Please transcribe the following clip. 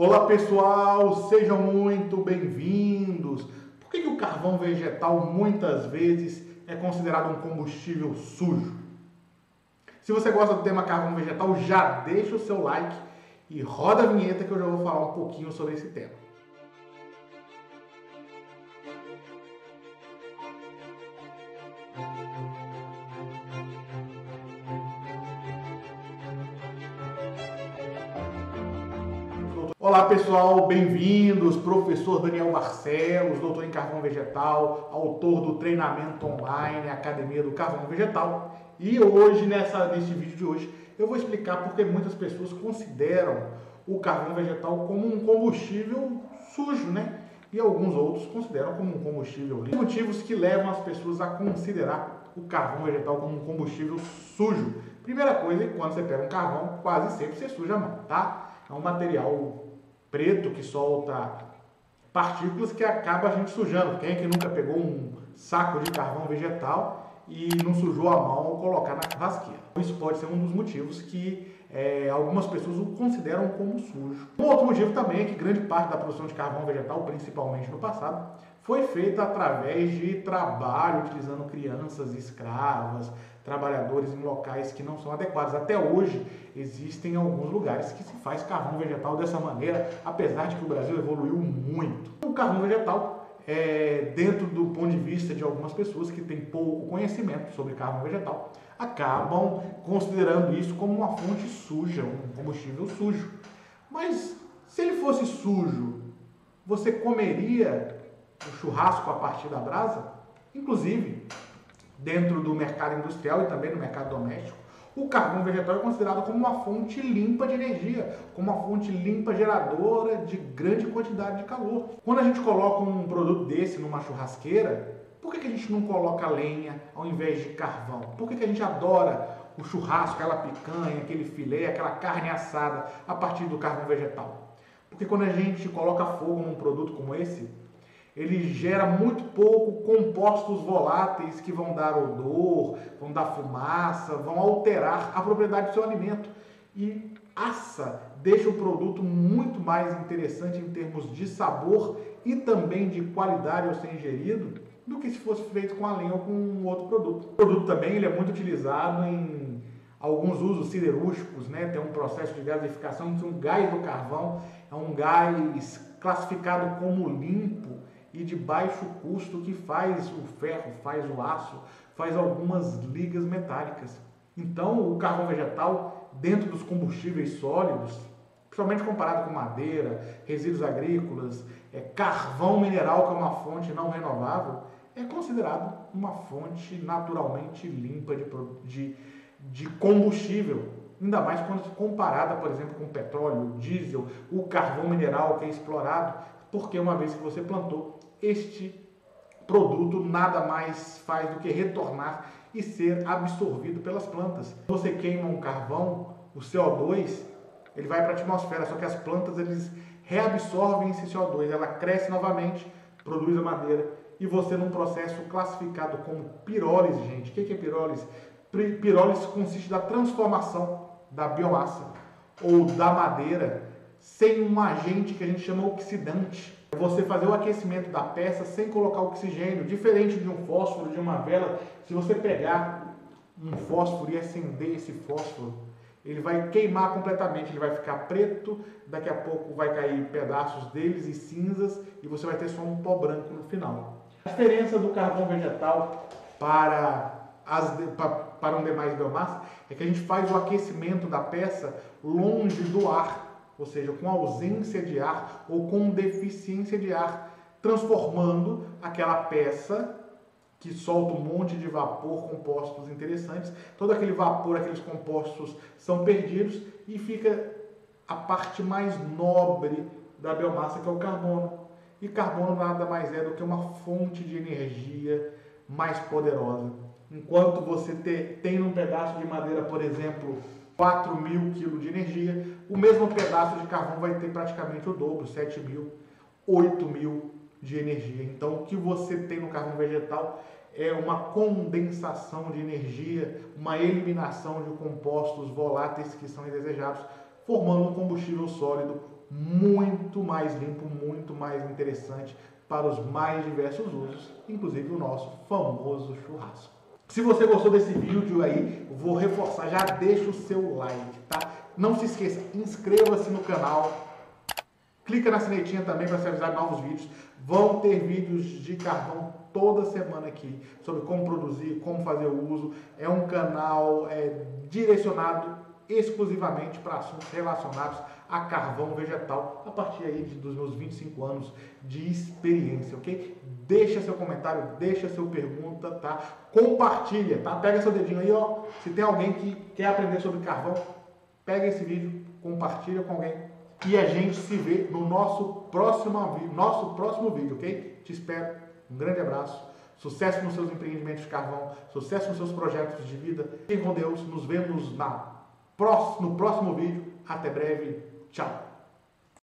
Olá pessoal, sejam muito bem-vindos. Por que o carvão vegetal muitas vezes é considerado um combustível sujo? Se você gosta do tema carvão vegetal, já deixa o seu like e roda a vinheta que eu já vou falar um pouquinho sobre esse tema. Olá pessoal, bem-vindos, professor Daniel Barcelos, doutor em carvão vegetal, autor do treinamento online Academia do Carvão Vegetal. E hoje, nesse vídeo de hoje, eu vou explicar porque muitas pessoas consideram o carvão vegetal como um combustível sujo, né? E alguns outros consideram como um combustível limpo. Motivos que levam as pessoas a considerar o carvão vegetal como um combustível sujo. Primeira coisa, quando você pega um carvão, quase sempre você suja a mão, tá? É um material preto que solta partículas que acaba a gente sujando. Quem é que nunca pegou um saco de carvão vegetal e não sujou a mão ao colocar na churrasqueira? Isso pode ser um dos motivos que algumas pessoas o consideram como sujo. Um outro motivo também é que grande parte da produção de carvão vegetal, principalmente no passado, foi feita através de trabalho utilizando crianças escravas, trabalhadores em locais que não são adequados. Até hoje existem alguns lugares que se faz carvão vegetal dessa maneira, apesar de que o Brasil evoluiu muito. O carvão vegetal, dentro do ponto de vista de algumas pessoas que têm pouco conhecimento sobre carvão vegetal, acabam considerando isso como uma fonte suja, um combustível sujo. Mas se ele fosse sujo, você comeria o churrasco a partir da brasa? Inclusive, dentro do mercado industrial e também no mercado doméstico, o carvão vegetal é considerado como uma fonte limpa de energia, como uma fonte limpa geradora de grande quantidade de calor. Quando a gente coloca um produto desse numa churrasqueira, por que a gente não coloca lenha ao invés de carvão? Por que a gente adora o churrasco, aquela picanha, aquele filé, aquela carne assada a partir do carvão vegetal? Porque quando a gente coloca fogo num produto como esse, ele gera muito pouco compostos voláteis que vão dar odor, vão dar fumaça, vão alterar a propriedade do seu alimento. E deixa o produto muito mais interessante em termos de sabor e também de qualidade ao ser ingerido do que se fosse feito com a lenha ou com um outro produto. O produto também ele é muito utilizado em alguns usos siderúrgicos, né? Tem um processo de gasificação, então o gás do carvão é um gás classificado como limpo e de baixo custo que faz o ferro, faz o aço, faz algumas ligas metálicas. Então, o carvão vegetal, dentro dos combustíveis sólidos, principalmente comparado com madeira, resíduos agrícolas, carvão mineral, que é uma fonte não renovável, é considerado uma fonte naturalmente limpa de combustível. Ainda mais quando comparada, por exemplo, com petróleo, diesel, o carvão mineral que é explorado, porque uma vez que você plantou, este produto nada mais faz do que retornar e ser absorvido pelas plantas. Se você queima um carvão, o CO2 ele vai para a atmosfera, só que as plantas eles reabsorvem esse CO2, ela cresce novamente, produz a madeira e você num processo classificado como pirólise, gente. O que é pirólise? Pirólise consiste da transformação da biomassa ou da madeira sem um agente que a gente chama oxidante. Você fazer o aquecimento da peça sem colocar oxigênio, diferente de um fósforo, de uma vela. Se você pegar um fósforo e acender esse fósforo, ele vai queimar completamente, ele vai ficar preto, daqui a pouco vai cair pedaços deles e cinzas e você vai ter só um pó branco no final. A diferença do carvão vegetal para um demais biomassa é que a gente faz o aquecimento da peça longe do ar, ou seja, com ausência de ar ou com deficiência de ar, transformando aquela peça que solta um monte de vapor, compostos interessantes, todo aquele vapor, aqueles compostos são perdidos e fica a parte mais nobre da biomassa, que é o carbono. E carbono nada mais é do que uma fonte de energia mais poderosa. Enquanto você tem num pedaço de madeira, por exemplo, 4.000 kg de energia, o mesmo pedaço de carvão vai ter praticamente o dobro, 7.000, 8.000 de energia. Então, o que você tem no carvão vegetal é uma condensação de energia, uma eliminação de compostos voláteis que são indesejados, formando um combustível sólido muito mais limpo, muito mais interessante para os mais diversos usos, inclusive o nosso famoso churrasco. Se você gostou desse vídeo aí, vou reforçar, já deixa o seu like, tá? Não se esqueça, inscreva-se no canal, clica na sinetinha também para ser avisado de novos vídeos. Vão ter vídeos de carvão toda semana aqui, sobre como produzir, como fazer o uso. É um canal direcionado exclusivamente para assuntos relacionados a carvão vegetal, a partir aí dos meus 25 anos de experiência, ok? Deixa seu comentário, deixa sua pergunta, tá? Compartilha, tá? Pega seu dedinho aí, ó. Se tem alguém que quer aprender sobre carvão, pega esse vídeo, compartilha com alguém e a gente se vê no nosso próximo vídeo, ok? Te espero. Um grande abraço. Sucesso nos seus empreendimentos de carvão, sucesso nos seus projetos de vida. Fiquem com Deus. Nos vemos no próximo vídeo. Até breve. Tchau.